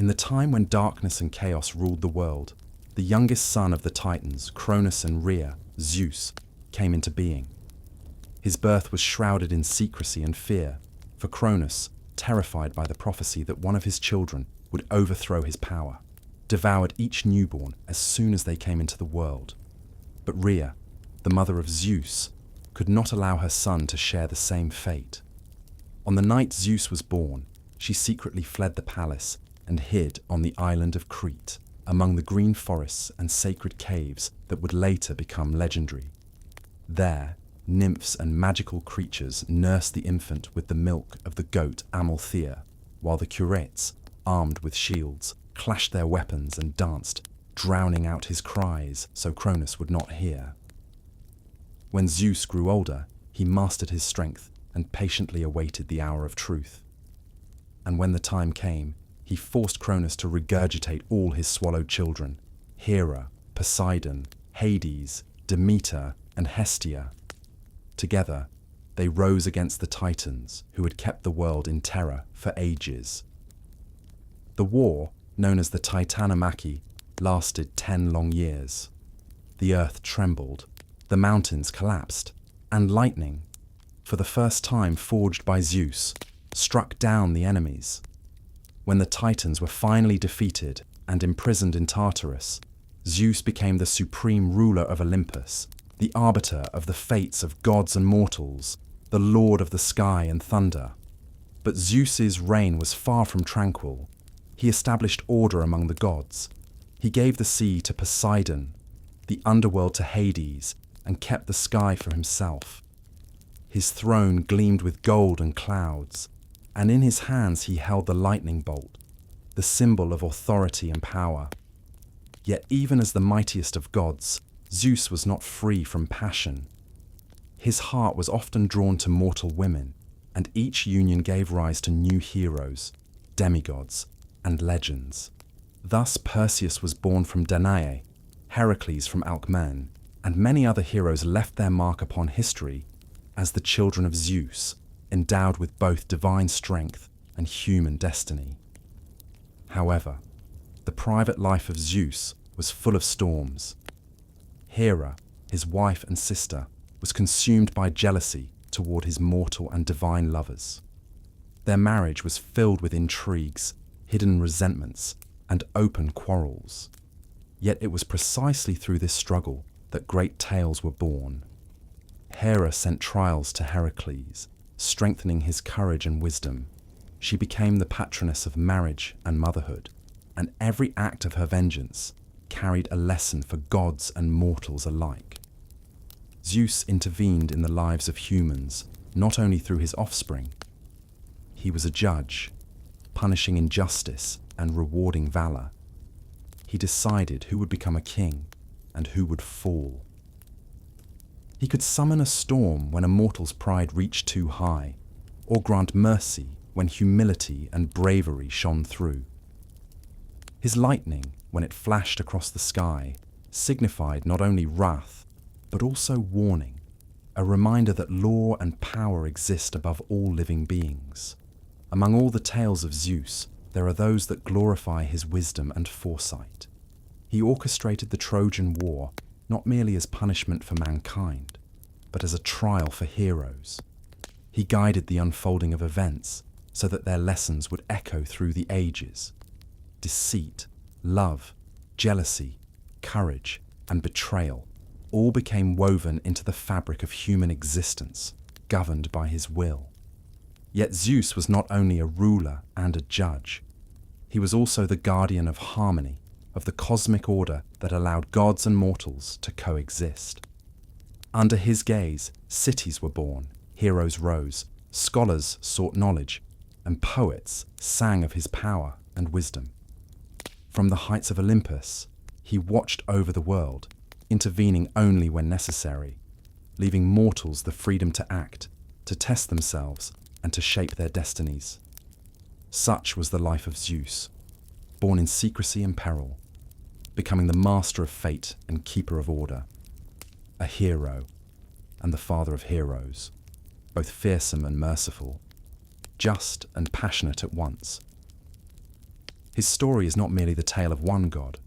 In the time when darkness and chaos ruled the world, the youngest son of the Titans, Cronus and Rhea, Zeus, came into being. His birth was shrouded in secrecy and fear, for Cronus, terrified by the prophecy that one of his children would overthrow his power, devoured each newborn as soon as they came into the world. But Rhea, the mother of Zeus, could not allow her son to share the same fate. On the night Zeus was born, she secretly fled the palace and hid on the island of Crete, among the green forests and sacred caves that would later become legendary. There, nymphs and magical creatures nursed the infant with the milk of the goat Amalthea, while the Curetes, armed with shields, clashed their weapons and danced, drowning out his cries so Cronus would not hear. When Zeus grew older, he mastered his strength and patiently awaited the hour of truth. And when the time came, he forced Cronus to regurgitate all his swallowed children, Hera, Poseidon, Hades, Demeter, and Hestia. Together, they rose against the Titans, who had kept the world in terror for ages. The war, known as the Titanomachy, lasted 10 long years. The earth trembled, the mountains collapsed, and lightning, for the first time forged by Zeus, struck down the enemies. When the Titans were finally defeated and imprisoned in Tartarus, Zeus became the supreme ruler of Olympus, the arbiter of the fates of gods and mortals, the lord of the sky and thunder. But Zeus's reign was far from tranquil. He established order among the gods. He gave the sea to Poseidon, the underworld to Hades, and kept the sky for himself. His throne gleamed with gold and clouds, and in his hands he held the lightning bolt, the symbol of authority and power. Yet even as the mightiest of gods, Zeus was not free from passion. His heart was often drawn to mortal women, and each union gave rise to new heroes, demigods, and legends. Thus Perseus was born from Danae, Heracles from Alcmene, and many other heroes left their mark upon history as the children of Zeus, endowed with both divine strength and human destiny. However, the private life of Zeus was full of storms. Hera, his wife and sister, was consumed by jealousy toward his mortal and divine lovers. Their marriage was filled with intrigues, hidden resentments, and open quarrels. Yet it was precisely through this struggle that great tales were born. Hera sent trials to Heracles, strengthening his courage and wisdom. She became the patroness of marriage and motherhood, and every act of her vengeance carried a lesson for gods and mortals alike. Zeus intervened in the lives of humans, not only through his offspring. He was a judge, punishing injustice and rewarding valor. He decided who would become a king and who would fall. He could summon a storm when a mortal's pride reached too high, or grant mercy when humility and bravery shone through. His lightning, when it flashed across the sky, signified not only wrath, but also warning, a reminder that law and power exist above all living beings. Among all the tales of Zeus, there are those that glorify his wisdom and foresight. He orchestrated the Trojan War not merely as punishment for mankind, but as a trial for heroes. He guided the unfolding of events so that their lessons would echo through the ages. Deceit, love, jealousy, courage, and betrayal all became woven into the fabric of human existence, governed by his will. Yet Zeus was not only a ruler and a judge. He was also the guardian of harmony, of the cosmic order that allowed gods and mortals to coexist. Under his gaze, cities were born, heroes rose, scholars sought knowledge, and poets sang of his power and wisdom. From the heights of Olympus, he watched over the world, intervening only when necessary, leaving mortals the freedom to act, to test themselves, and to shape their destinies. Such was the life of Zeus, born in secrecy and peril, becoming the master of fate and keeper of order, a hero and the father of heroes, both fearsome and merciful, just and passionate at once. His story is not merely the tale of one god,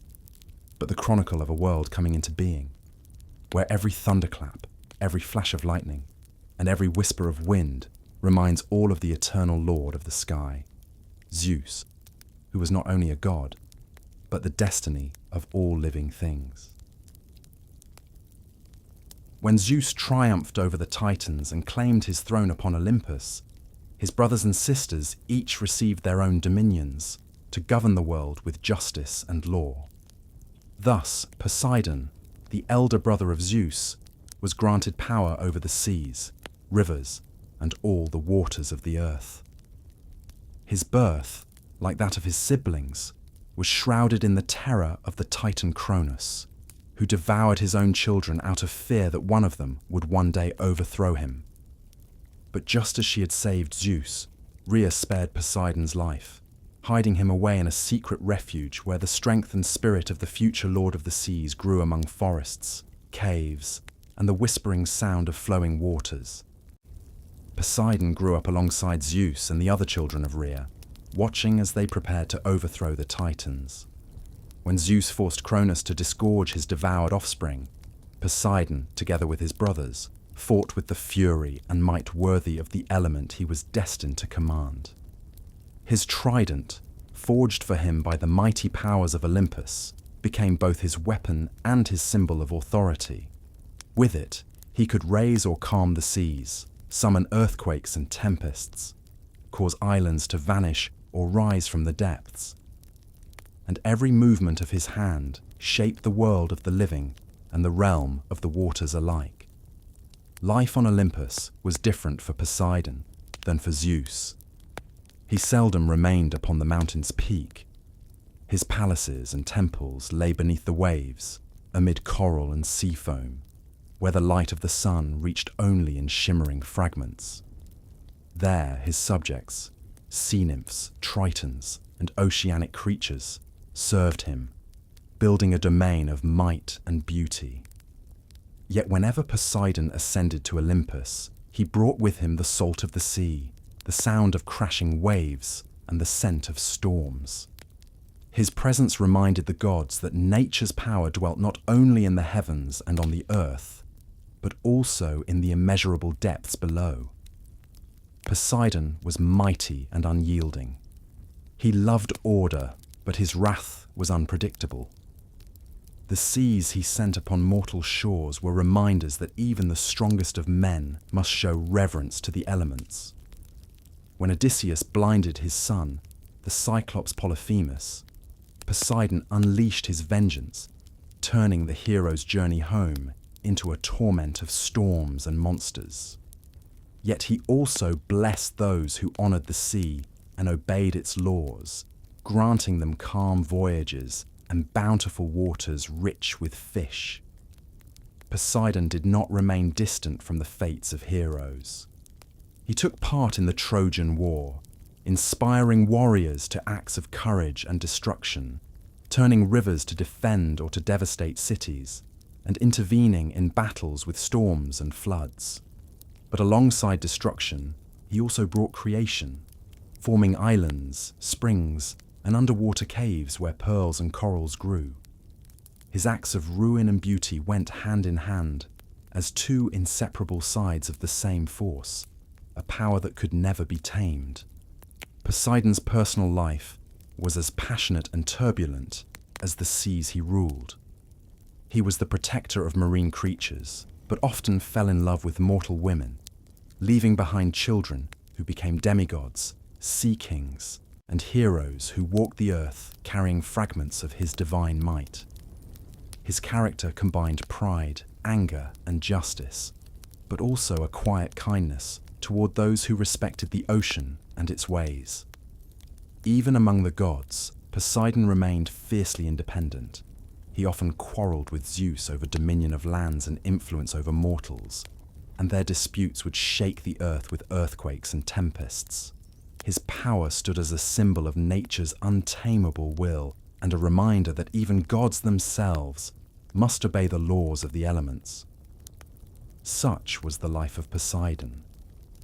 but the chronicle of a world coming into being, where every thunderclap, every flash of lightning, and every whisper of wind reminds all of the eternal lord of the sky, Zeus, who was not only a god, but the destiny of all living things. When Zeus triumphed over the Titans and claimed his throne upon Olympus, his brothers and sisters each received their own dominions to govern the world with justice and law. Thus, Poseidon, the elder brother of Zeus, was granted power over the seas, rivers, and all the waters of the earth. His birth, like that of his siblings, was shrouded in the terror of the Titan Cronus, who devoured his own children out of fear that one of them would one day overthrow him. But just as she had saved Zeus, Rhea spared Poseidon's life, hiding him away in a secret refuge where the strength and spirit of the future Lord of the Seas grew among forests, caves, and the whispering sound of flowing waters. Poseidon grew up alongside Zeus and the other children of Rhea, watching as they prepared to overthrow the Titans. When Zeus forced Cronus to disgorge his devoured offspring, Poseidon, together with his brothers, fought with the fury and might worthy of the element he was destined to command. His trident, forged for him by the mighty powers of Olympus, became both his weapon and his symbol of authority. With it, he could raise or calm the seas, summon earthquakes and tempests, cause islands to vanish or rise from the depths. And every movement of his hand shaped the world of the living and the realm of the waters alike. Life on Olympus was different for Poseidon than for Zeus. He seldom remained upon the mountain's peak. His palaces and temples lay beneath the waves, amid coral and sea foam, where the light of the sun reached only in shimmering fragments. There his subjects, sea nymphs, tritons, and oceanic creatures, served him, building a domain of might and beauty. Yet whenever Poseidon ascended to Olympus, he brought with him the salt of the sea, the sound of crashing waves, and the scent of storms. His presence reminded the gods that nature's power dwelt not only in the heavens and on the earth, but also in the immeasurable depths below. Poseidon was mighty and unyielding. He loved order, but his wrath was unpredictable. The seas he sent upon mortal shores were reminders that even the strongest of men must show reverence to the elements. When Odysseus blinded his son, the Cyclops Polyphemus, Poseidon unleashed his vengeance, turning the hero's journey home into a torment of storms and monsters. Yet he also blessed those who honored the sea and obeyed its laws, granting them calm voyages and bountiful waters rich with fish. Poseidon did not remain distant from the fates of heroes. He took part in the Trojan War, inspiring warriors to acts of courage and destruction, turning rivers to defend or to devastate cities, and intervening in battles with storms and floods. But alongside destruction, he also brought creation, forming islands, springs, and underwater caves where pearls and corals grew. His acts of ruin and beauty went hand in hand as two inseparable sides of the same force, a power that could never be tamed. Poseidon's personal life was as passionate and turbulent as the seas he ruled. He was the protector of marine creatures, but often fell in love with mortal women, leaving behind children who became demigods, sea kings, and heroes who walked the earth carrying fragments of his divine might. His character combined pride, anger, and justice, but also a quiet kindness toward those who respected the ocean and its ways. Even among the gods, Poseidon remained fiercely independent. He often quarreled with Zeus over dominion of lands and influence over mortals, and their disputes would shake the earth with earthquakes and tempests. His power stood as a symbol of nature's untamable will and a reminder that even gods themselves must obey the laws of the elements. Such was the life of Poseidon,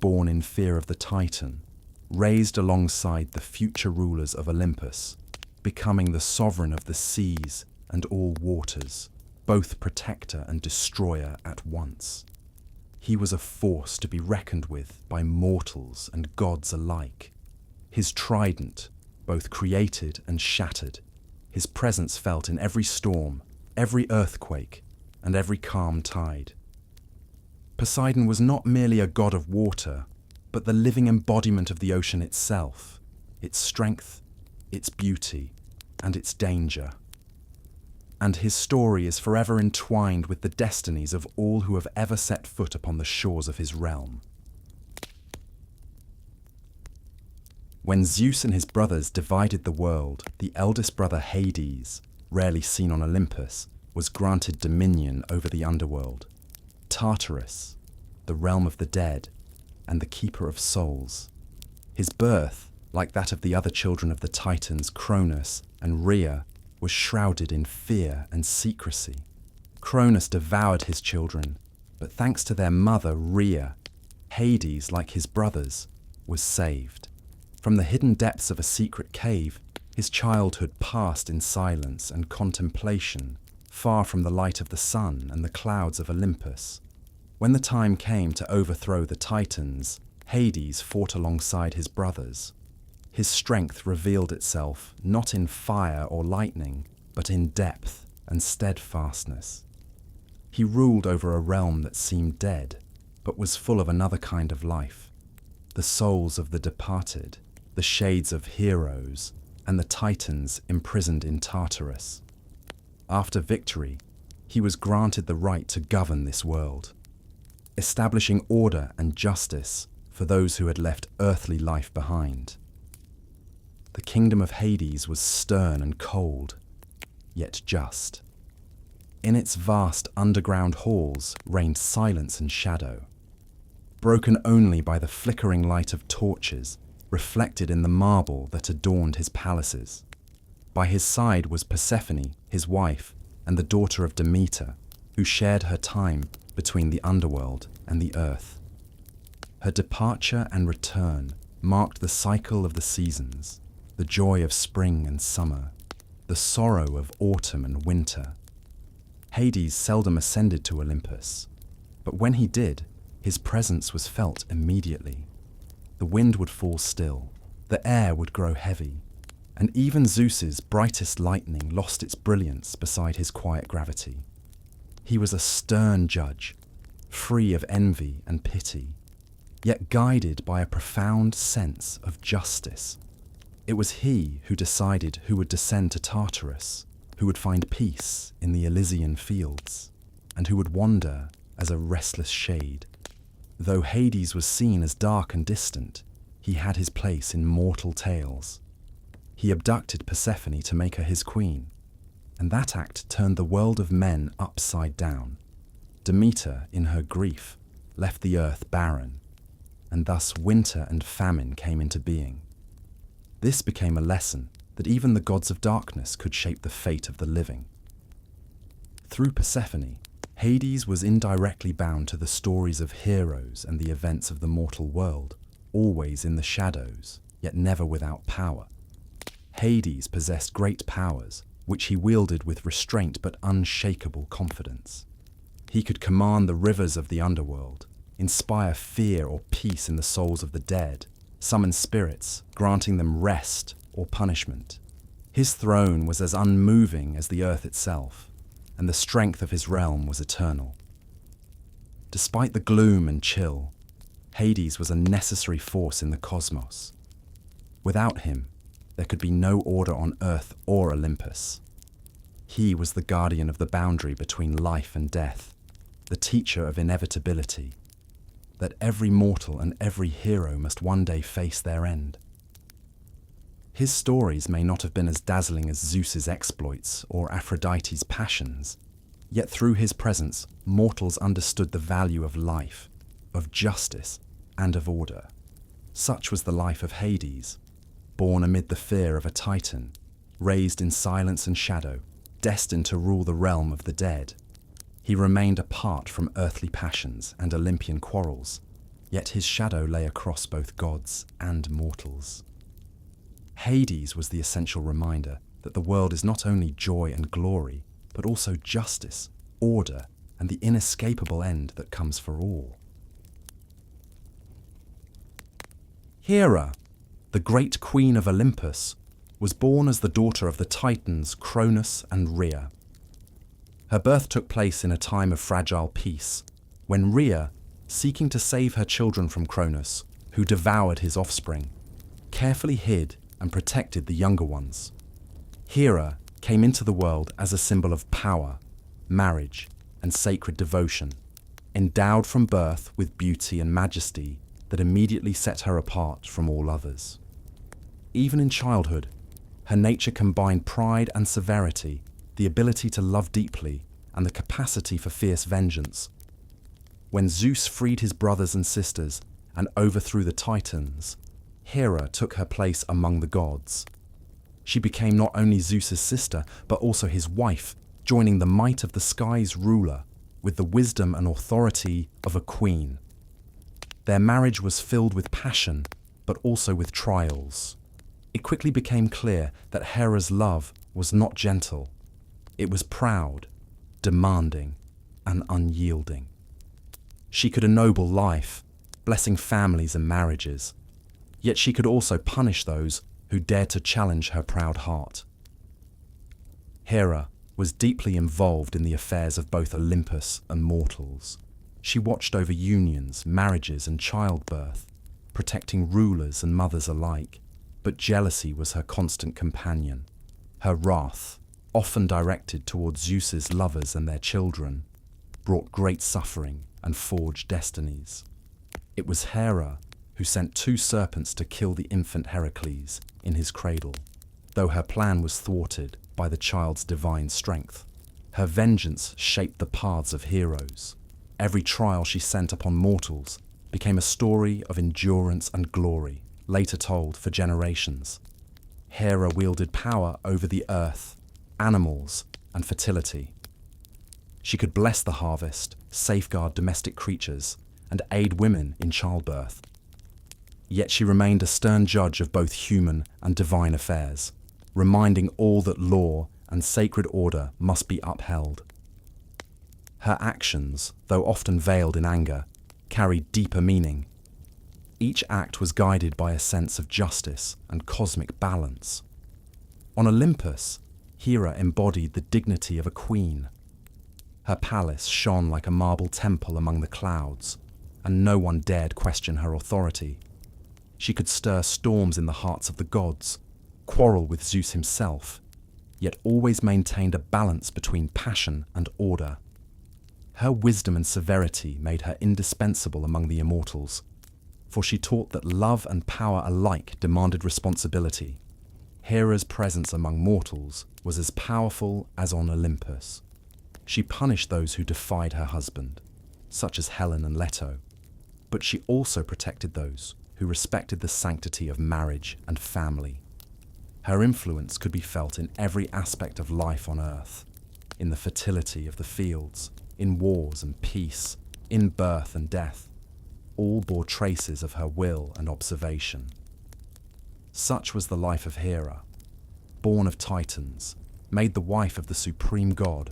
born in fear of the Titan, raised alongside the future rulers of Olympus, becoming the sovereign of the seas and all waters, both protector and destroyer at once. He was a force to be reckoned with by mortals and gods alike. His trident, both created and shattered, his presence felt in every storm, every earthquake, and every calm tide. Poseidon was not merely a god of water, but the living embodiment of the ocean itself, its strength, its beauty, and its danger. And his story is forever entwined with the destinies of all who have ever set foot upon the shores of his realm. When Zeus and his brothers divided the world, the eldest brother Hades, rarely seen on Olympus, was granted dominion over the underworld. Tartarus, the realm of the dead, and the keeper of souls. His birth, like that of the other children of the Titans Cronus and Rhea, was shrouded in fear and secrecy. Cronus devoured his children, but thanks to their mother Rhea, Hades, like his brothers, was saved. From the hidden depths of a secret cave, his childhood passed in silence and contemplation, far from the light of the sun and the clouds of Olympus. When the time came to overthrow the Titans, Hades fought alongside his brothers. His strength revealed itself not in fire or lightning, but in depth and steadfastness. He ruled over a realm that seemed dead, but was full of another kind of life. The souls of the departed, the shades of heroes, and the Titans imprisoned in Tartarus. After victory, he was granted the right to govern this world, establishing order and justice for those who had left earthly life behind. The kingdom of Hades was stern and cold, yet just. In its vast underground halls reigned silence and shadow, broken only by the flickering light of torches reflected in the marble that adorned his palaces. By his side was Persephone, his wife, and the daughter of Demeter, who shared her time between the underworld and the earth. Her departure and return marked the cycle of the seasons, the joy of spring and summer, the sorrow of autumn and winter. Hades seldom ascended to Olympus, but when he did, his presence was felt immediately. The wind would fall still, the air would grow heavy, and even Zeus's brightest lightning lost its brilliance beside his quiet gravity. He was a stern judge, free of envy and pity, yet guided by a profound sense of justice. It was he who decided who would descend to Tartarus, who would find peace in the Elysian fields, and who would wander as a restless shade. Though Hades was seen as dark and distant, he had his place in mortal tales. He abducted Persephone to make her his queen, and that act turned the world of men upside down. Demeter, in her grief, left the earth barren, and thus winter and famine came into being. This became a lesson that even the gods of darkness could shape the fate of the living. Through Persephone, Hades was indirectly bound to the stories of heroes and the events of the mortal world, always in the shadows, yet never without power. Hades possessed great powers, which he wielded with restraint but unshakable confidence. He could command the rivers of the underworld, inspire fear or peace in the souls of the dead, summon spirits, granting them rest or punishment. His throne was as unmoving as the earth itself, and the strength of his realm was eternal. Despite the gloom and chill, Hades was a necessary force in the cosmos. Without him, there could be no order on earth or Olympus. He was the guardian of the boundary between life and death, the teacher of inevitability, that every mortal and every hero must one day face their end. His stories may not have been as dazzling as Zeus's exploits or Aphrodite's passions, yet through his presence, mortals understood the value of life, of justice, and of order. Such was the life of Hades, born amid the fear of a Titan, raised in silence and shadow, destined to rule the realm of the dead. He remained apart from earthly passions and Olympian quarrels, yet his shadow lay across both gods and mortals. Hades was the essential reminder that the world is not only joy and glory, but also justice, order, and the inescapable end that comes for all. Hera, the great queen of Olympus, was born as the daughter of the Titans Cronus and Rhea. Her birth took place in a time of fragile peace, when Rhea, seeking to save her children from Cronus, who devoured his offspring, carefully hid and protected the younger ones. Hera came into the world as a symbol of power, marriage, and sacred devotion, endowed from birth with beauty and majesty that immediately set her apart from all others. Even in childhood, her nature combined pride and severity, the ability to love deeply, and the capacity for fierce vengeance. When Zeus freed his brothers and sisters and overthrew the Titans, Hera took her place among the gods. She became not only Zeus's sister, but also his wife, joining the might of the sky's ruler with the wisdom and authority of a queen. Their marriage was filled with passion, but also with trials. It quickly became clear that Hera's love was not gentle. It was proud, demanding, and unyielding. She could ennoble life, blessing families and marriages, yet she could also punish those who dared to challenge her proud heart. Hera was deeply involved in the affairs of both Olympus and mortals. She watched over unions, marriages, and childbirth, protecting rulers and mothers alike, but jealousy was her constant companion. Her wrath, often directed towards Zeus's lovers and their children, brought great suffering and forged destinies. It was Hera who sent 2 serpents to kill the infant Heracles in his cradle, though her plan was thwarted by the child's divine strength. Her vengeance shaped the paths of heroes. Every trial she sent upon mortals became a story of endurance and glory, later told for generations. Hera wielded power over the earth, animals, and fertility. She could bless the harvest, safeguard domestic creatures, and aid women in childbirth. Yet she remained a stern judge of both human and divine affairs, reminding all that law and sacred order must be upheld. Her actions, though often veiled in anger, carried deeper meaning. Each act was guided by a sense of justice and cosmic balance. On Olympus, Hera embodied the dignity of a queen. Her palace shone like a marble temple among the clouds, and no one dared question her authority. She could stir storms in the hearts of the gods, quarrel with Zeus himself, yet always maintained a balance between passion and order. Her wisdom and severity made her indispensable among the immortals, for she taught that love and power alike demanded responsibility. Hera's presence among mortals was as powerful as on Olympus. She punished those who defied her husband, such as Helen and Leto, but she also protected those who respected the sanctity of marriage and family. Her influence could be felt in every aspect of life on earth, in the fertility of the fields, in wars and peace, in birth and death. All bore traces of her will and observation. Such was the life of Hera, born of Titans, made the wife of the supreme god,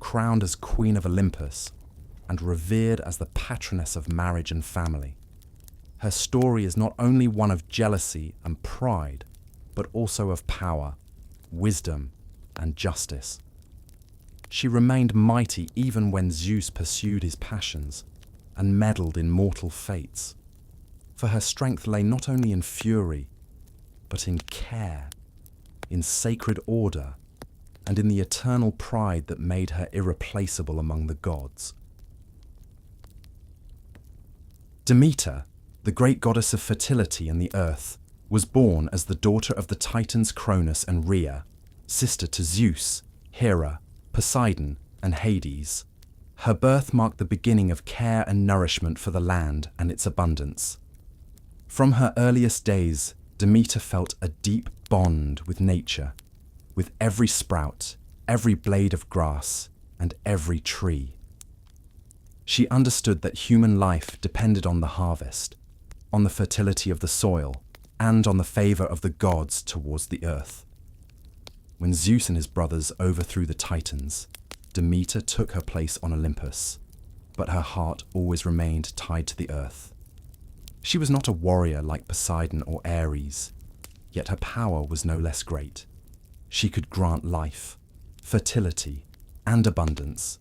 crowned as Queen of Olympus, and revered as the patroness of marriage and family. Her story is not only one of jealousy and pride, but also of power, wisdom, and justice. She remained mighty even when Zeus pursued his passions and meddled in mortal fates, for her strength lay not only in fury, but in care, in sacred order, and in the eternal pride that made her irreplaceable among the gods. Demeter, the great goddess of fertility and the earth, was born as the daughter of the Titans Cronus and Rhea, sister to Zeus, Hera, Poseidon, and Hades. Her birth marked the beginning of care and nourishment for the land and its abundance. From her earliest days, Demeter felt a deep bond with nature, with every sprout, every blade of grass, and every tree. She understood that human life depended on the harvest, on the fertility of the soil, and on the favor of the gods towards the earth. when Zeus and his brothers overthrew the Titans, Demeter took her place on Olympus, but her heart always remained tied to the earth. She was not a warrior like Poseidon or Ares, yet her power was no less great. She could grant life, fertility, and abundance,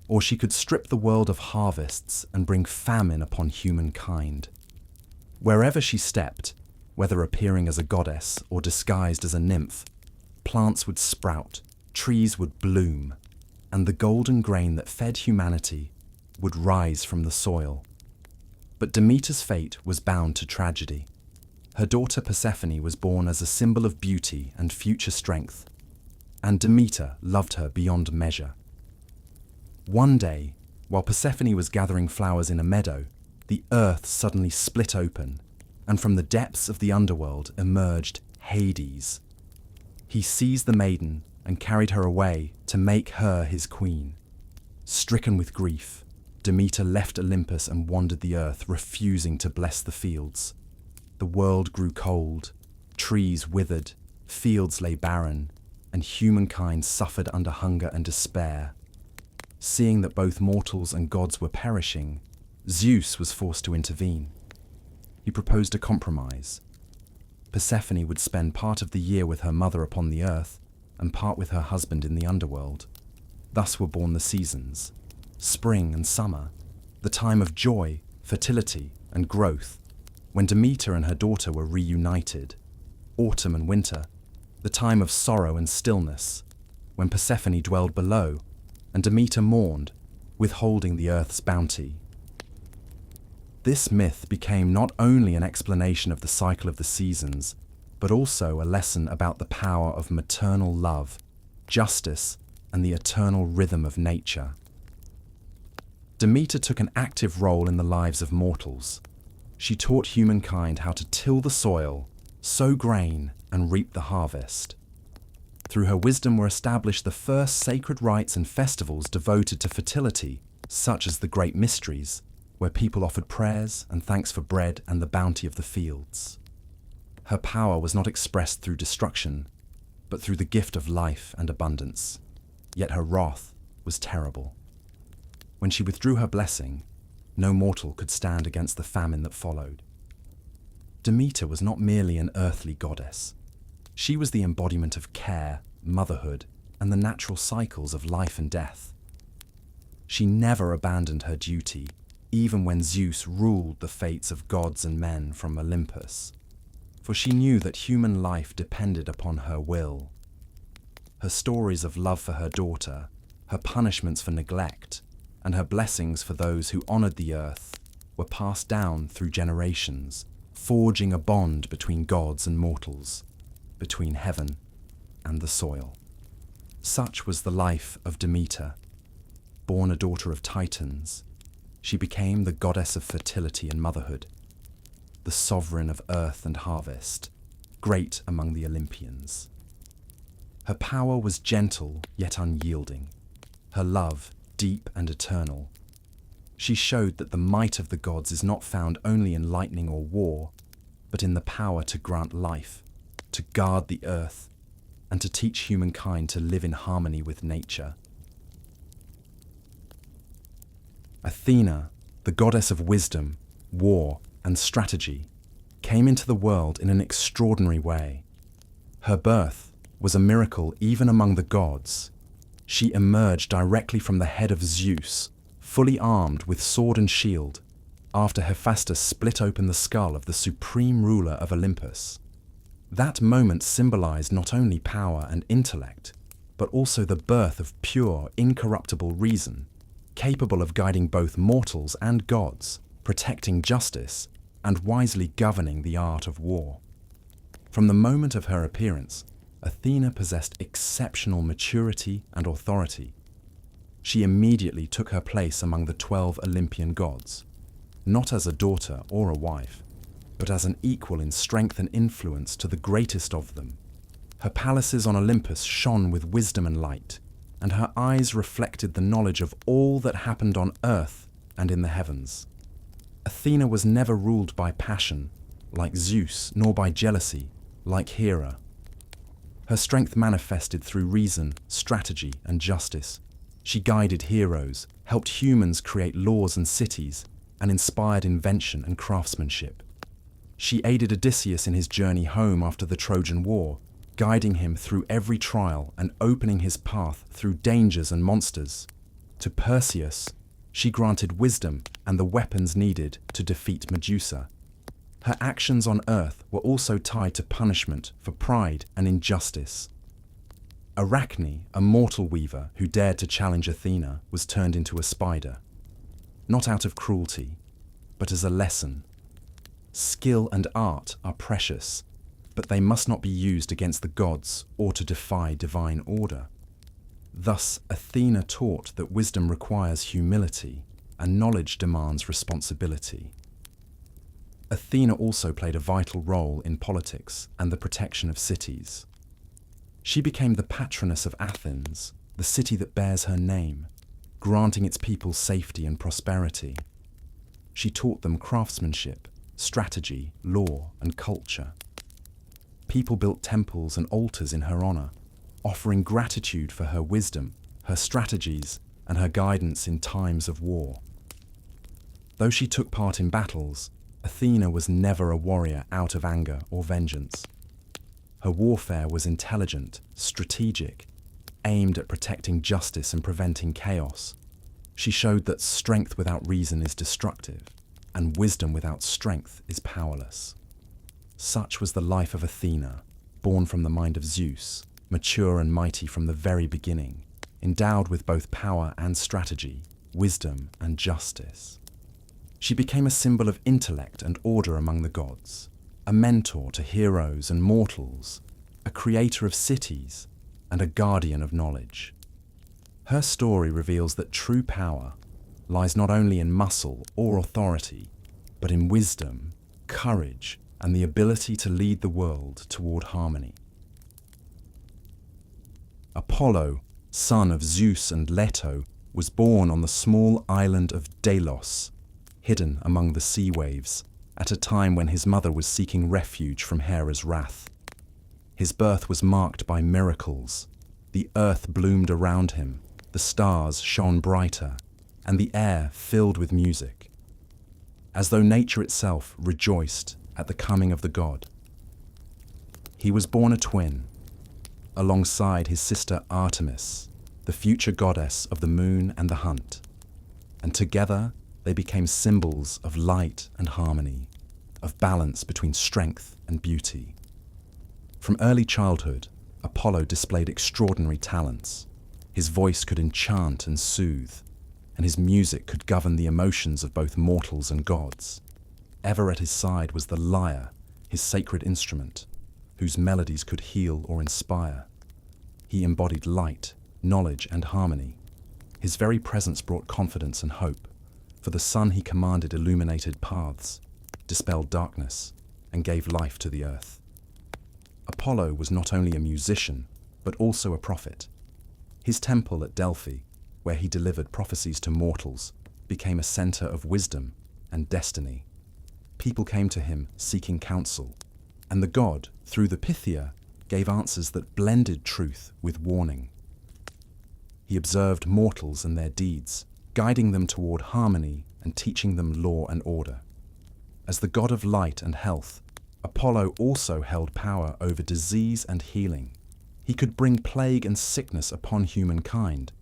or she could strip the world of harvests and bring famine upon humankind. Wherever she stepped, whether appearing as a goddess or disguised as a nymph, plants would sprout, trees would bloom, and the golden grain that fed humanity would rise from the soil. But Demeter's fate was bound to tragedy. Her daughter Persephone was born as a symbol of beauty and future strength, and Demeter loved her beyond measure. One day, while Persephone was gathering flowers in a meadow, the earth suddenly split open, and from the depths of the underworld emerged Hades. He seized the maiden and carried her away to make her his queen. Stricken with grief, Demeter left Olympus and wandered the earth, refusing to bless the fields. The world grew cold, trees withered, fields lay barren, and humankind suffered under hunger and despair. Seeing that both mortals and gods were perishing, Zeus was forced to intervene. He proposed a compromise. Persephone would spend part of the year with her mother upon the earth and part with her husband in the underworld. Thus were born the seasons, spring and summer, the time of joy, fertility, and growth, when Demeter and her daughter were reunited, autumn and winter, the time of sorrow and stillness, when Persephone dwelled below and Demeter mourned, withholding the earth's bounty. This myth became not only an explanation of the cycle of the seasons, but also a lesson about the power of maternal love, justice, and the eternal rhythm of nature. Demeter took an active role in the lives of mortals. She taught humankind how to till the soil, sow grain, and reap the harvest. Through her wisdom were established the first sacred rites and festivals devoted to fertility, such as the Great Mysteries, where people offered prayers and thanks for bread and the bounty of the fields. Her power was not expressed through destruction, but through the gift of life and abundance. Yet her wrath was terrible. When she withdrew her blessing, no mortal could stand against the famine that followed. Demeter was not merely an earthly goddess. She was the embodiment of care, motherhood, and the natural cycles of life and death. She never abandoned her duty, even when Zeus ruled the fates of gods and men from Olympus, for she knew that human life depended upon her will. Her stories of love for her daughter, her punishments for neglect, and her blessings for those who honored the earth were passed down through generations, forging a bond between gods and mortals, between heaven and the soil. Such was the life of Demeter. Born a daughter of Titans, she became the goddess of fertility and motherhood, the sovereign of earth and harvest, great among the Olympians. Her power was gentle yet unyielding, her love deep and eternal. She showed that the might of the gods is not found only in lightning or war, but in the power to grant life, to guard the earth, and to teach humankind to live in harmony with nature. Athena, the goddess of wisdom, war, and strategy, came into the world in an extraordinary way. Her birth was a miracle even among the gods. She emerged directly from the head of Zeus, fully armed with sword and shield, after Hephaestus split open the skull of the supreme ruler of Olympus. That moment symbolized not only power and intellect, but also the birth of pure, incorruptible reason, capable of guiding both mortals and gods, protecting justice, and wisely governing the art of war. From the moment of her appearance, Athena possessed exceptional maturity and authority. She immediately took her place among the 12 Olympian gods, not as a daughter or a wife, but as an equal in strength and influence to the greatest of them. Her palaces on Olympus shone with wisdom and light, and her eyes reflected the knowledge of all that happened on earth and in the heavens. Athena was never ruled by passion, like Zeus, nor by jealousy, like Hera. Her strength manifested through reason, strategy, and justice. She guided heroes, helped humans create laws and cities, and inspired invention and craftsmanship. She aided Odysseus in his journey home after the Trojan War, guiding him through every trial and opening his path through dangers and monsters. To Perseus, she granted wisdom and the weapons needed to defeat Medusa. Her actions on Earth were also tied to punishment for pride and injustice. Arachne, a mortal weaver who dared to challenge Athena, was turned into a spider. Not out of cruelty, but as a lesson. Skill and art are precious, but they must not be used against the gods or to defy divine order. Thus, Athena taught that wisdom requires humility and knowledge demands responsibility. Athena also played a vital role in politics and the protection of cities. She became the patroness of Athens, the city that bears her name, granting its people safety and prosperity. She taught them craftsmanship, strategy, law, and culture. People built temples and altars in her honor, offering gratitude for her wisdom, her strategies, and her guidance in times of war. Though she took part in battles, Athena was never a warrior out of anger or vengeance. Her warfare was intelligent, strategic, aimed at protecting justice and preventing chaos. She showed that strength without reason is destructive, and wisdom without strength is powerless. Such was the life of Athena, born from the mind of Zeus, mature and mighty from the very beginning, endowed with both power and strategy, wisdom and justice. She became a symbol of intellect and order among the gods, a mentor to heroes and mortals, a creator of cities, and a guardian of knowledge. Her story reveals that true power lies not only in muscle or authority, but in wisdom, courage, and the ability to lead the world toward harmony. Apollo, son of Zeus and Leto, was born on the small island of Delos, hidden among the sea waves, at a time when his mother was seeking refuge from Hera's wrath. His birth was marked by miracles. The earth bloomed around him, the stars shone brighter, and the air filled with music, as though nature itself rejoiced at the coming of the god. He was born a twin, alongside his sister Artemis, the future goddess of the moon and the hunt, and together they became symbols of light and harmony, of balance between strength and beauty. From early childhood, Apollo displayed extraordinary talents. His voice could enchant and soothe, and his music could govern the emotions of both mortals and gods. Ever at his side was the lyre, his sacred instrument, whose melodies could heal or inspire. He embodied light, knowledge, and harmony. His very presence brought confidence and hope, for the sun he commanded illuminated paths, dispelled darkness, and gave life to the earth. Apollo was not only a musician, but also a prophet. His temple at Delphi, where he delivered prophecies to mortals, became a center of wisdom and destiny. People came to him seeking counsel, and the god, through the Pythia, gave answers that blended truth with warning. He observed mortals and their deeds, guiding them toward harmony and teaching them law and order. As the god of light and health, Apollo also held power over disease and healing. He could bring plague and sickness upon humankind,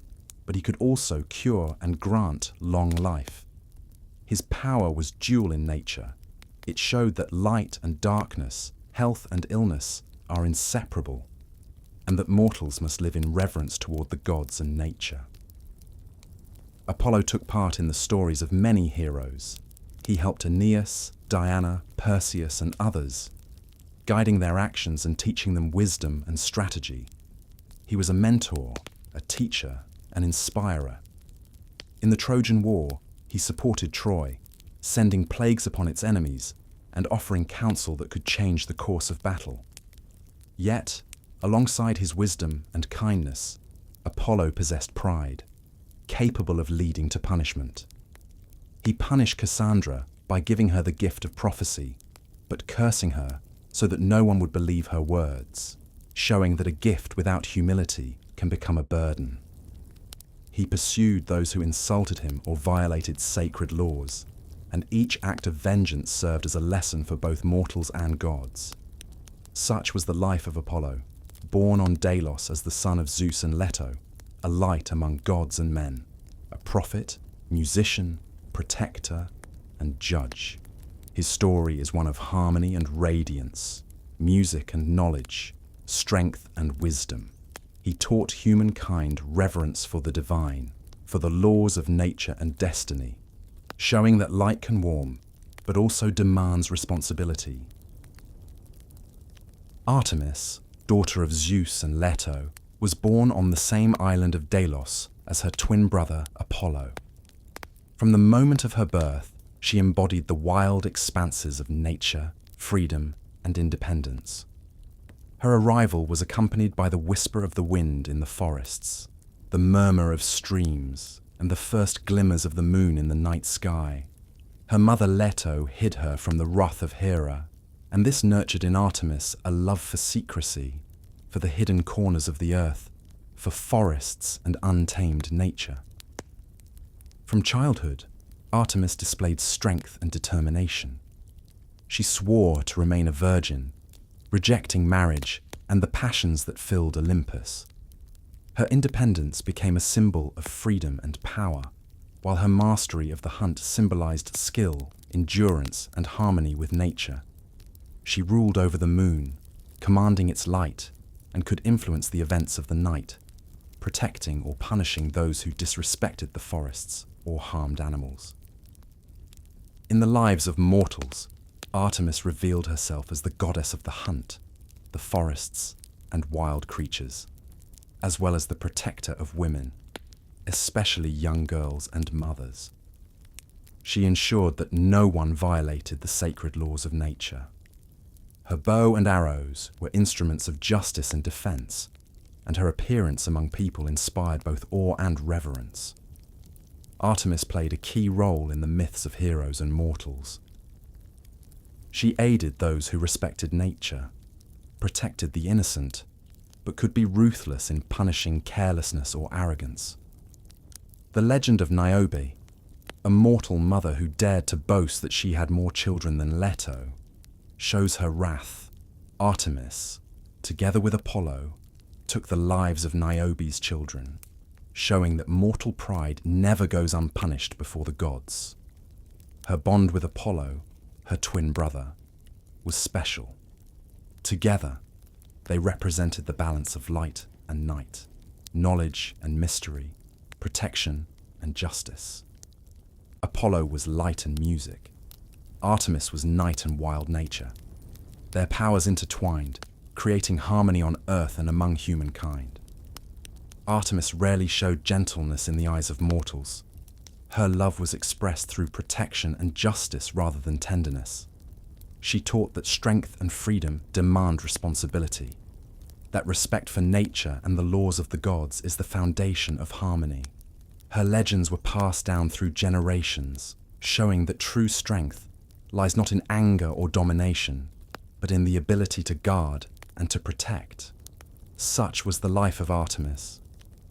but he could also cure and grant long life. His power was dual in nature. It showed that light and darkness, health and illness are inseparable, and that mortals must live in reverence toward the gods and nature. Apollo took part in the stories of many heroes. He helped Aeneas, Diana, Perseus, and others, guiding their actions and teaching them wisdom and strategy. He was a mentor, a teacher, an inspirer. In the Trojan War, he supported Troy, sending plagues upon its enemies and offering counsel that could change the course of battle. Yet, alongside his wisdom and kindness, Apollo possessed pride, capable of leading to punishment. He punished Cassandra by giving her the gift of prophecy, but cursing her so that no one would believe her words. showing that a gift without humility can become a burden. He pursued those who insulted him or violated sacred laws, and each act of vengeance served as a lesson for both mortals and gods. Such was the life of Apollo, born on Delos as the son of Zeus and Leto, a light among gods and men, a prophet, musician, protector, and judge. His story is one of harmony and radiance, music and knowledge, strength and wisdom. He taught humankind reverence for the divine, for the laws of nature and destiny, showing that light can warm, but also demands responsibility. Artemis, daughter of Zeus and Leto, was born on the same island of Delos as her twin brother Apollo. From the moment of her birth, she embodied the wild expanses of nature, freedom, and independence. Her arrival was accompanied by the whisper of the wind in the forests, the murmur of streams, and the first glimmers of the moon in the night sky. Her mother Leto hid her from the wrath of Hera, and this nurtured in Artemis a love for secrecy, for the hidden corners of the earth, for forests and untamed nature. From childhood, Artemis displayed strength and determination. She swore to remain a virgin, rejecting marriage and the passions that filled Olympus. Her independence became a symbol of freedom and power, while her mastery of the hunt symbolized skill, endurance, and harmony with nature. She ruled over the moon, commanding its light, and could influence the events of the night, protecting or punishing those who disrespected the forests or harmed animals. In the lives of mortals, Artemis revealed herself as the goddess of the hunt, the forests, and wild creatures, as well as the protector of women, especially young girls and mothers. She ensured that no one violated the sacred laws of nature. Her bow and arrows were instruments of justice and defense, and her appearance among people inspired both awe and reverence. Artemis played a key role in the myths of heroes and mortals. She aided those who respected nature, protected the innocent, but could be ruthless in punishing carelessness or arrogance. The legend of Niobe, a mortal mother who dared to boast that she had more children than Leto, shows her wrath. Artemis, together with Apollo, took the lives of Niobe's children, showing that mortal pride never goes unpunished before the gods. Her bond with Apollo, her twin brother, was special. Together, they represented the balance of light and night, knowledge and mystery, protection and justice. Apollo was light and music. Artemis was night and wild nature. Their powers intertwined, creating harmony on earth and among humankind. Artemis rarely showed gentleness in the eyes of mortals. Her love was expressed through protection and justice rather than tenderness. She taught that strength and freedom demand responsibility, that respect for nature and the laws of the gods is the foundation of harmony. Her legends were passed down through generations, showing that true strength lies not in anger or domination, but in the ability to guard and to protect. Such was the life of Artemis,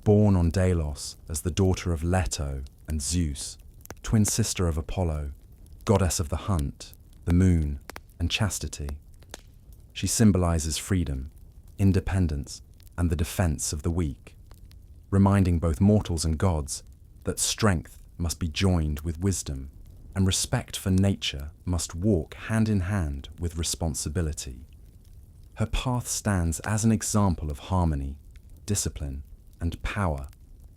born on Delos as the daughter of Leto and Zeus, twin sister of Apollo, goddess of the hunt, the moon, and chastity. She symbolizes freedom, independence, and the defense of the weak, reminding both mortals and gods that strength must be joined with wisdom, and respect for nature must walk hand in hand with responsibility. Her path stands as an example of harmony, discipline, and power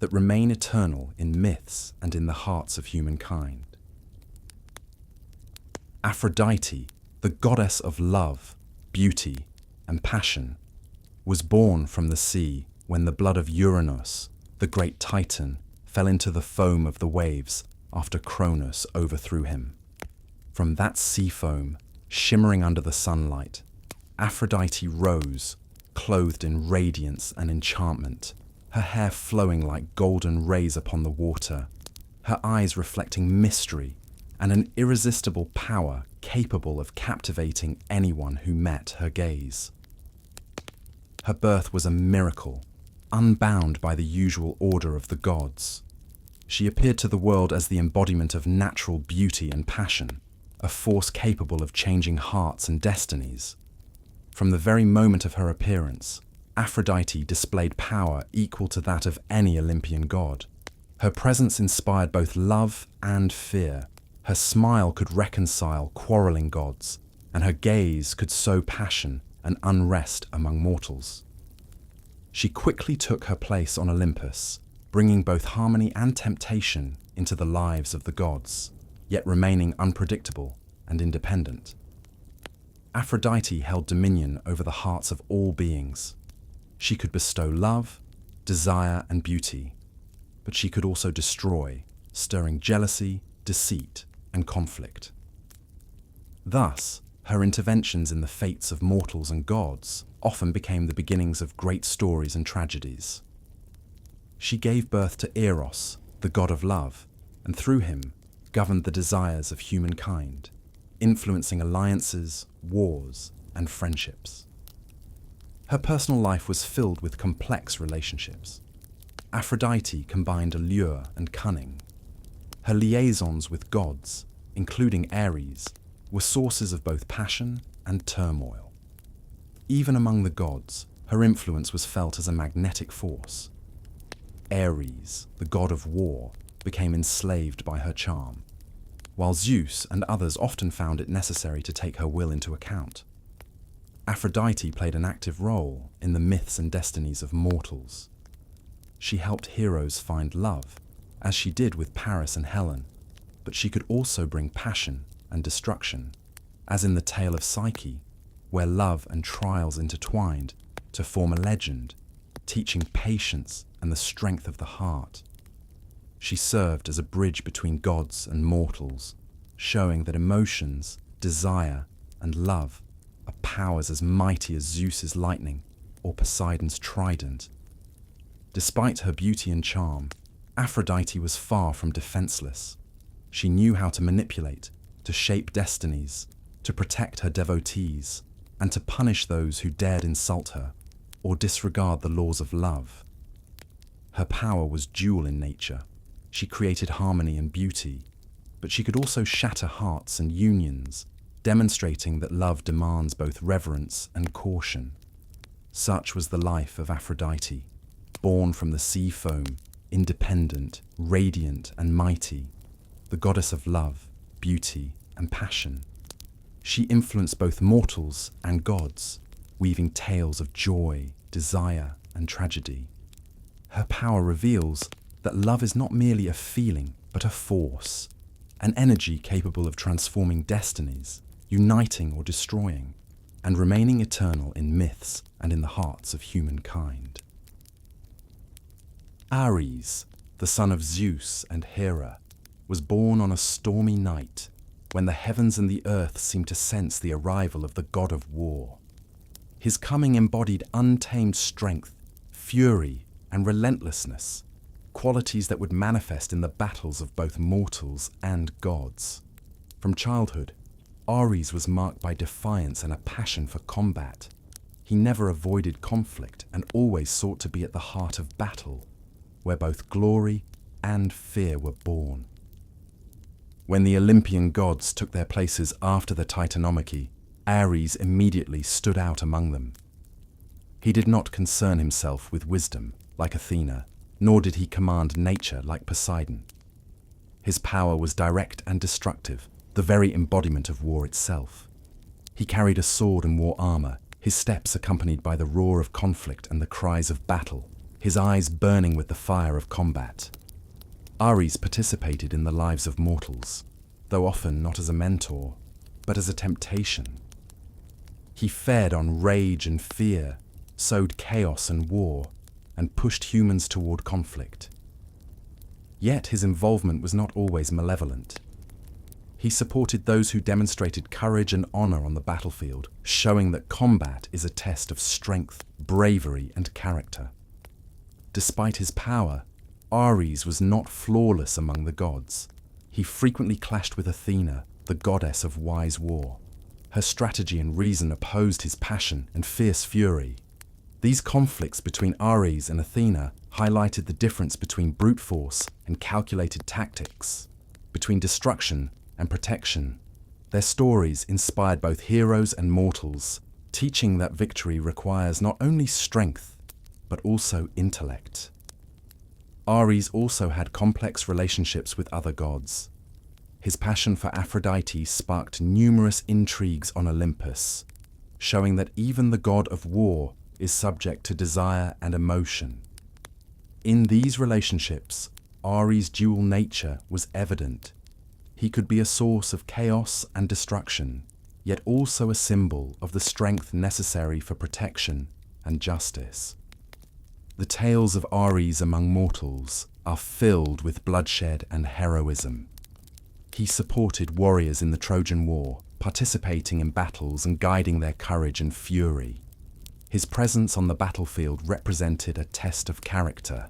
that remain eternal in myths and in the hearts of humankind. Aphrodite, the goddess of love, beauty, and passion, was born from the sea when the blood of Uranus, the great Titan, fell into the foam of the waves after Cronus overthrew him. From that sea foam, shimmering under the sunlight, Aphrodite rose, clothed in radiance and enchantment, her hair flowing like golden rays upon the water, her eyes reflecting mystery and an irresistible power capable of captivating anyone who met her gaze. Her birth was a miracle, unbound by the usual order of the gods. She appeared to the world as the embodiment of natural beauty and passion, a force capable of changing hearts and destinies. From the very moment of her appearance, Aphrodite displayed power equal to that of any Olympian god. Her presence inspired both love and fear. Her smile could reconcile quarreling gods, and her gaze could sow passion and unrest among mortals. She quickly took her place on Olympus, bringing both harmony and temptation into the lives of the gods, yet remaining unpredictable and independent. Aphrodite held dominion over the hearts of all beings. She could bestow love, desire, and beauty, but she could also destroy, stirring jealousy, deceit, and conflict. Thus, her interventions in the fates of mortals and gods often became the beginnings of great stories and tragedies. She gave birth to Eros, the god of love, and through him governed the desires of humankind, influencing alliances, wars, and friendships. Her personal life was filled with complex relationships. Aphrodite combined allure and cunning. Her liaisons with gods, including Ares, were sources of both passion and turmoil. Even among the gods, her influence was felt as a magnetic force. Ares, the god of war, became enslaved by her charm, while Zeus and others often found it necessary to take her will into account. Aphrodite played an active role in the myths and destinies of mortals. She helped heroes find love, as she did with Paris and Helen, but she could also bring passion and destruction, as in the tale of Psyche, where love and trials intertwined to form a legend, teaching patience and the strength of the heart. She served as a bridge between gods and mortals, showing that emotions, desire, and love are powers as mighty as Zeus's lightning or Poseidon's trident. Despite her beauty and charm, Aphrodite was far from defenseless. She knew how to manipulate, to shape destinies, to protect her devotees, and to punish those who dared insult her or disregard the laws of love. Her power was dual in nature. She created harmony and beauty, but she could also shatter hearts and unions, demonstrating that love demands both reverence and caution. Such was the life of Aphrodite, born from the sea foam, independent, radiant, and mighty, the goddess of love, beauty, and passion. She influenced both mortals and gods, weaving tales of joy, desire, and tragedy. Her power reveals that love is not merely a feeling, but a force, an energy capable of transforming destinies, uniting or destroying, and remaining eternal in myths and in the hearts of humankind. Ares, the son of Zeus and Hera, was born on a stormy night when the heavens and the earth seemed to sense the arrival of the god of war. His coming embodied untamed strength, fury, and relentlessness, qualities that would manifest in the battles of both mortals and gods. From childhood, Ares was marked by defiance and a passion for combat. He never avoided conflict and always sought to be at the heart of battle, where both glory and fear were born. When the Olympian gods took their places after the Titanomachy, Ares immediately stood out among them. He did not concern himself with wisdom, like Athena, nor did he command nature like Poseidon. His power was direct and destructive, the very embodiment of war itself. He carried a sword and wore armor, his steps accompanied by the roar of conflict and the cries of battle, his eyes burning with the fire of combat. Ares participated in the lives of mortals, though often not as a mentor, but as a temptation. He fed on rage and fear, sowed chaos and war, and pushed humans toward conflict. Yet his involvement was not always malevolent. He supported those who demonstrated courage and honor on the battlefield, showing that combat is a test of strength, bravery, and character. Despite his power, Ares was not flawless among the gods. He frequently clashed with Athena, the goddess of wise war. Her strategy and reason opposed his passion and fierce fury. These conflicts between Ares and Athena highlighted the difference between brute force and calculated tactics, between destruction and protection. Their stories inspired both heroes and mortals, teaching that victory requires not only strength, but also intellect. Ares also had complex relationships with other gods. His passion for Aphrodite sparked numerous intrigues on Olympus, showing that even the god of war is subject to desire and emotion. In these relationships, Ares' dual nature was evident. He could be a source of chaos and destruction, yet also a symbol of the strength necessary for protection and justice. The tales of Ares among mortals are filled with bloodshed and heroism. He supported warriors in the Trojan War, participating in battles and guiding their courage and fury. His presence on the battlefield represented a test of character.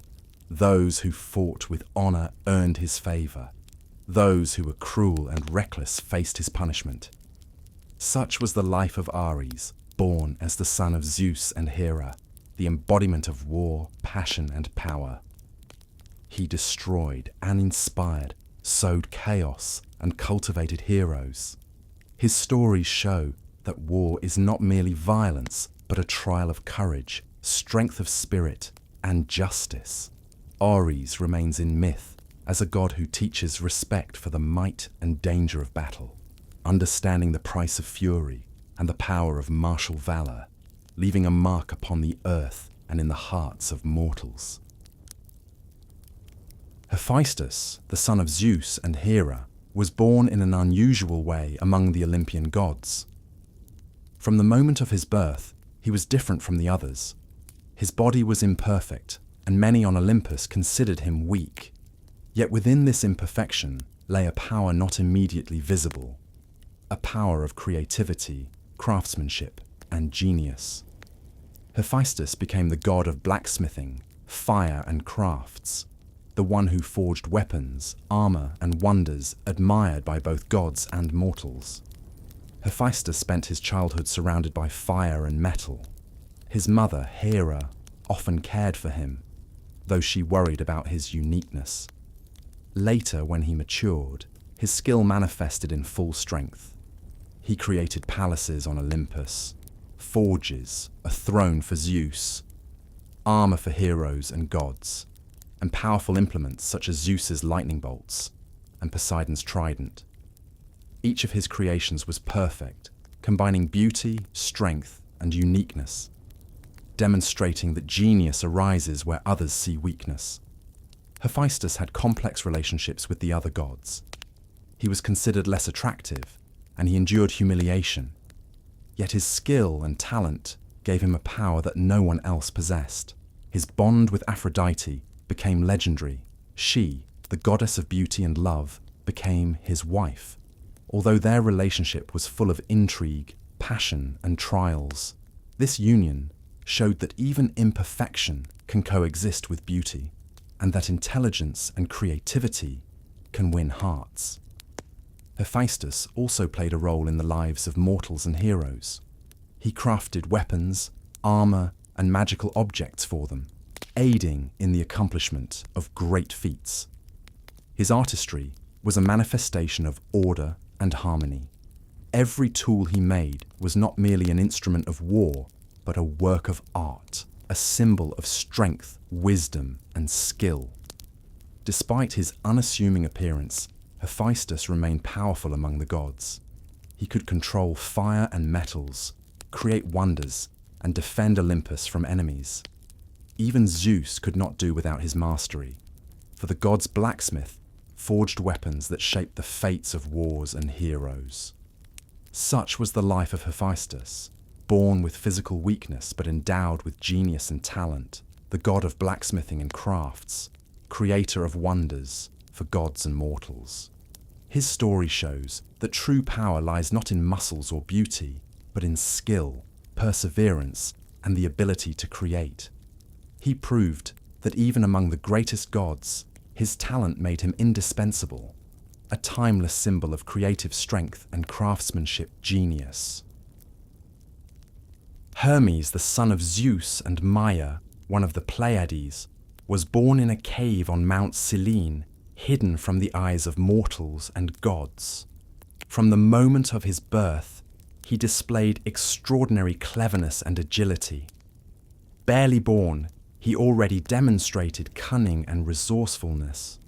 Those who fought with honor earned his favor. Those who were cruel and reckless faced his punishment. Such was the life of Ares, born as the son of Zeus and Hera, the embodiment of war, passion, and power. He destroyed and inspired, sowed chaos, and cultivated heroes. His stories show that war is not merely violence, but a trial of courage, strength of spirit, and justice. Ares remains in myth as a god who teaches respect for the might and danger of battle, understanding the price of fury and the power of martial valor, leaving a mark upon the earth and in the hearts of mortals. Hephaestus, the son of Zeus and Hera, was born in an unusual way among the Olympian gods. From the moment of his birth, he was different from the others. His body was imperfect, and many on Olympus considered him weak. Yet within this imperfection lay a power not immediately visible, a power of creativity, craftsmanship, and genius. Hephaestus became the god of blacksmithing, fire, and crafts, the one who forged weapons, armor, and wonders admired by both gods and mortals. Hephaestus spent his childhood surrounded by fire and metal. His mother, Hera, often cared for him, though she worried about his uniqueness. Later, when he matured, his skill manifested in full strength. He created palaces on Olympus, forges, a throne for Zeus, armor for heroes and gods, and powerful implements such as Zeus's lightning bolts and Poseidon's trident. Each of his creations was perfect, combining beauty, strength, and uniqueness, demonstrating that genius arises where others see weakness. Hephaestus had complex relationships with the other gods. He was considered less attractive, and he endured humiliation. Yet his skill and talent gave him a power that no one else possessed. His bond with Aphrodite became legendary. She, the goddess of beauty and love, became his wife. Although their relationship was full of intrigue, passion, and trials, this union showed that even imperfection can coexist with beauty, and that intelligence and creativity can win hearts. Hephaestus also played a role in the lives of mortals and heroes. He crafted weapons, armor, and magical objects for them, aiding in the accomplishment of great feats. His artistry was a manifestation of order and harmony. Every tool he made was not merely an instrument of war, but a work of art, a symbol of strength, wisdom, and skill. Despite his unassuming appearance, Hephaestus remained powerful among the gods. He could control fire and metals, create wonders, and defend Olympus from enemies. Even Zeus could not do without his mastery, for the god's blacksmith forged weapons that shaped the fates of wars and heroes. Such was the life of Hephaestus, born with physical weakness but endowed with genius and talent, the god of blacksmithing and crafts, creator of wonders for gods and mortals. His story shows that true power lies not in muscles or beauty, but in skill, perseverance, and the ability to create. He proved that even among the greatest gods, his talent made him indispensable, a timeless symbol of creative strength and craftsmanship genius. Hermes, the son of Zeus and Maia, one of the Pleiades, was born in a cave on Mount Cyllene, hidden from the eyes of mortals and gods. From the moment of his birth, he displayed extraordinary cleverness and agility. Barely born, he already demonstrated cunning and resourcefulness.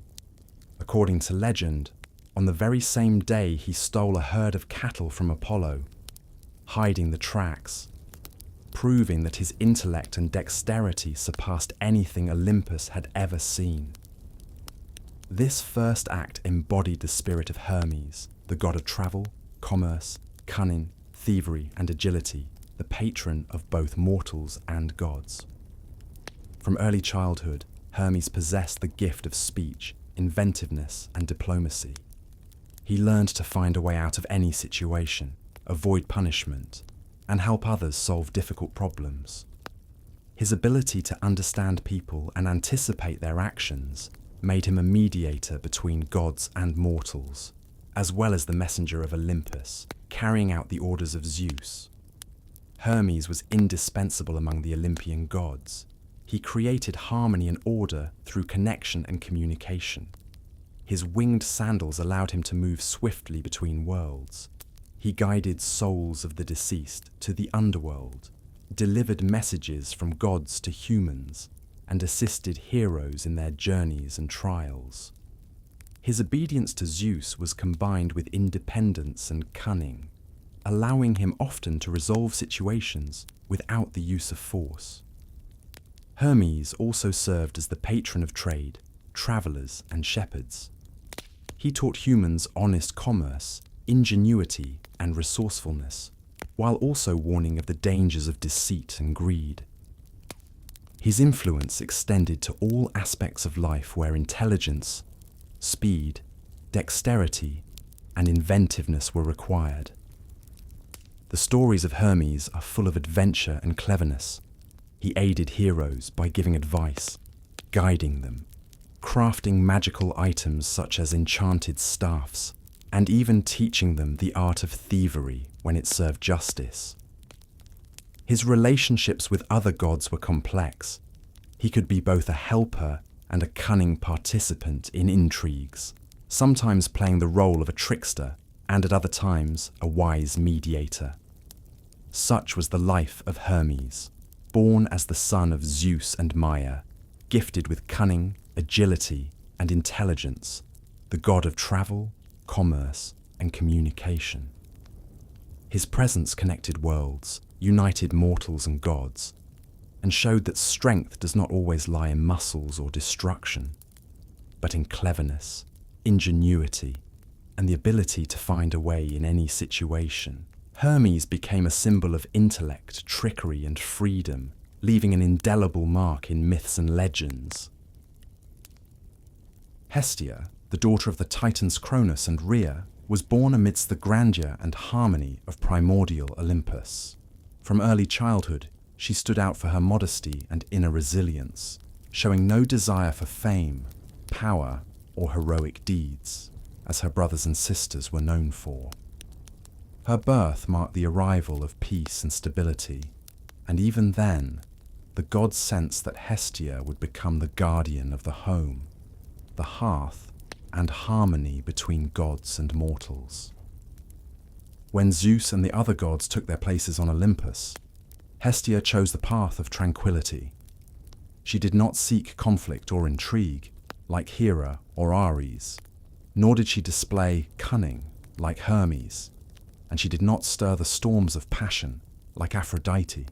According to legend, on the very same day he stole a herd of cattle from Apollo, hiding the tracks, proving that his intellect and dexterity surpassed anything Olympus had ever seen. This first act embodied the spirit of Hermes, the god of travel, commerce, cunning, thievery, and agility, the patron of both mortals and gods. From early childhood, Hermes possessed the gift of speech, inventiveness, and diplomacy. He learned to find a way out of any situation, avoid punishment, and help others solve difficult problems. His ability to understand people and anticipate their actions made him a mediator between gods and mortals, as well as the messenger of Olympus, carrying out the orders of Zeus. Hermes was indispensable among the Olympian gods. He created harmony and order through connection and communication. His winged sandals allowed him to move swiftly between worlds. He guided souls of the deceased to the underworld, delivered messages from gods to humans, and assisted heroes in their journeys and trials. His obedience to Zeus was combined with independence and cunning, allowing him often to resolve situations without the use of force. Hermes also served as the patron of trade, travelers, and shepherds. He taught humans honest commerce, ingenuity, and resourcefulness, while also warning of the dangers of deceit and greed. His influence extended to all aspects of life where intelligence, speed, dexterity, and inventiveness were required. The stories of Hermes are full of adventure and cleverness. He aided heroes by giving advice, guiding them, crafting magical items such as enchanted staffs, and even teaching them the art of thievery when it served justice. His relationships with other gods were complex. He could be both a helper and a cunning participant in intrigues, sometimes playing the role of a trickster and at other times a wise mediator. Such was the life of Hermes, born as the son of Zeus and Maia, gifted with cunning, agility, and intelligence, the god of travel, commerce, and communication. His presence connected worlds, united mortals and gods, and showed that strength does not always lie in muscles or destruction, but in cleverness, ingenuity, and the ability to find a way in any situation. Hermes became a symbol of intellect, trickery, and freedom, leaving an indelible mark in myths and legends. Hestia, the daughter of the Titans Cronus and Rhea, was born amidst the grandeur and harmony of primordial Olympus. From early childhood, she stood out for her modesty and inner resilience, showing no desire for fame, power, or heroic deeds, as her brothers and sisters were known for. Her birth marked the arrival of peace and stability, and even then, the gods sensed that Hestia would become the guardian of the home, the hearth, and harmony between gods and mortals. When Zeus and the other gods took their places on Olympus, Hestia chose the path of tranquility. She did not seek conflict or intrigue, like Hera or Ares, nor did she display cunning, like Hermes, and she did not stir the storms of passion, like Aphrodite.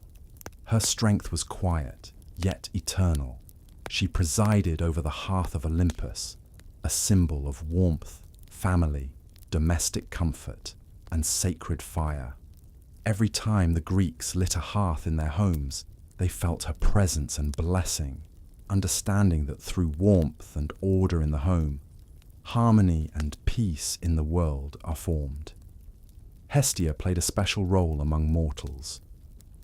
Her strength was quiet, yet eternal. She presided over the hearth of Olympus, a symbol of warmth, family, domestic comfort, and sacred fire. Every time the Greeks lit a hearth in their homes, they felt her presence and blessing, understanding that through warmth and order in the home, harmony and peace in the world are formed. Hestia played a special role among mortals.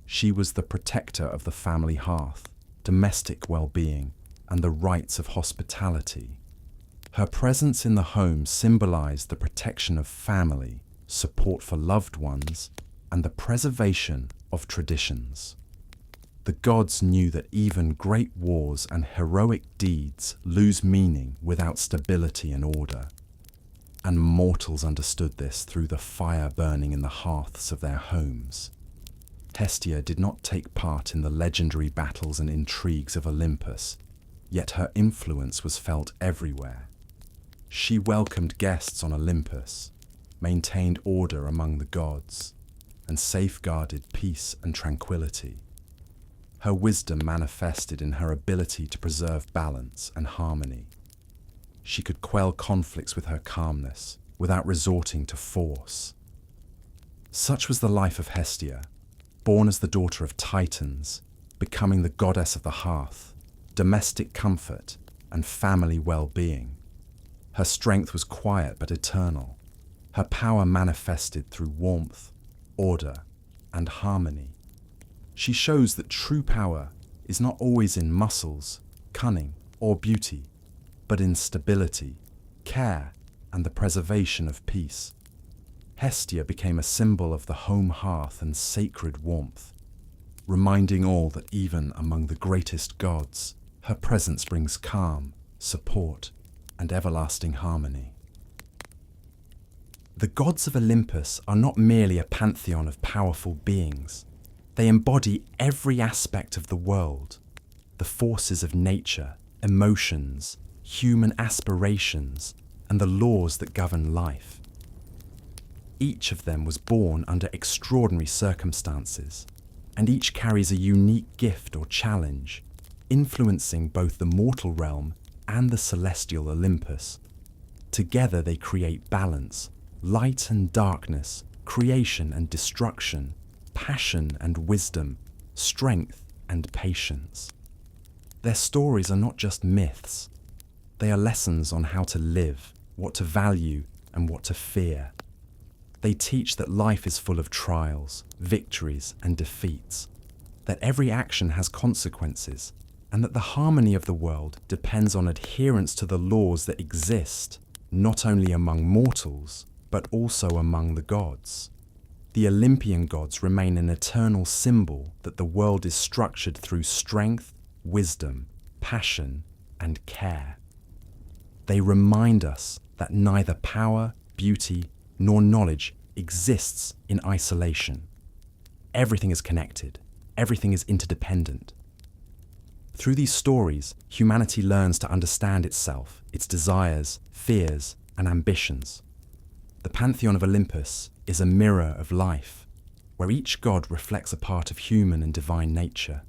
She was the protector of the family hearth, domestic well-being, and the rites of hospitality. Her presence in the home symbolized the protection of family, support for loved ones, and the preservation of traditions. The gods knew that even great wars and heroic deeds lose meaning without stability and order, and mortals understood this through the fire burning in the hearths of their homes. Hestia did not take part in the legendary battles and intrigues of Olympus, yet her influence was felt everywhere. She welcomed guests on Olympus, maintained order among the gods, and safeguarded peace and tranquility. Her wisdom manifested in her ability to preserve balance and harmony. She could quell conflicts with her calmness without resorting to force. Such was the life of Hestia, born as the daughter of Titans, becoming the goddess of the hearth, domestic comfort, and family well-being. Her strength was quiet but eternal. Her power manifested through warmth, order, and harmony. She shows that true power is not always in muscles, cunning, or beauty, but in stability, care, and the preservation of peace. Hestia became a symbol of the home hearth and sacred warmth, reminding all that even among the greatest gods, her presence brings calm, support, and everlasting harmony. The gods of Olympus are not merely a pantheon of powerful beings. They embody every aspect of the world, the forces of nature, emotions, human aspirations, and the laws that govern life. Each of them was born under extraordinary circumstances, and each carries a unique gift or challenge, influencing both the mortal realm and the celestial Olympus. Together they create balance, light and darkness, creation and destruction, passion and wisdom, strength and patience. Their stories are not just myths. They are lessons on how to live, what to value, and what to fear. They teach that life is full of trials, victories, and defeats, that every action has consequences, and that the harmony of the world depends on adherence to the laws that exist, not only among mortals, but also among the gods. The Olympian gods remain an eternal symbol that the world is structured through strength, wisdom, passion, and care. They remind us that neither power, beauty, nor knowledge exists in isolation. Everything is connected. Everything is interdependent. Through these stories, humanity learns to understand itself, its desires, fears, and ambitions. The Pantheon of Olympus is a mirror of life, where each god reflects a part of human and divine nature,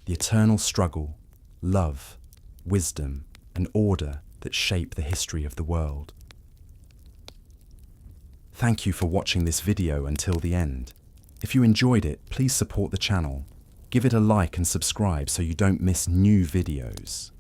the eternal struggle, love, wisdom, and order that shape the history of the world. Thank you for watching this video until the end. If you enjoyed it, please support the channel. Give it a like and subscribe so you don't miss new videos.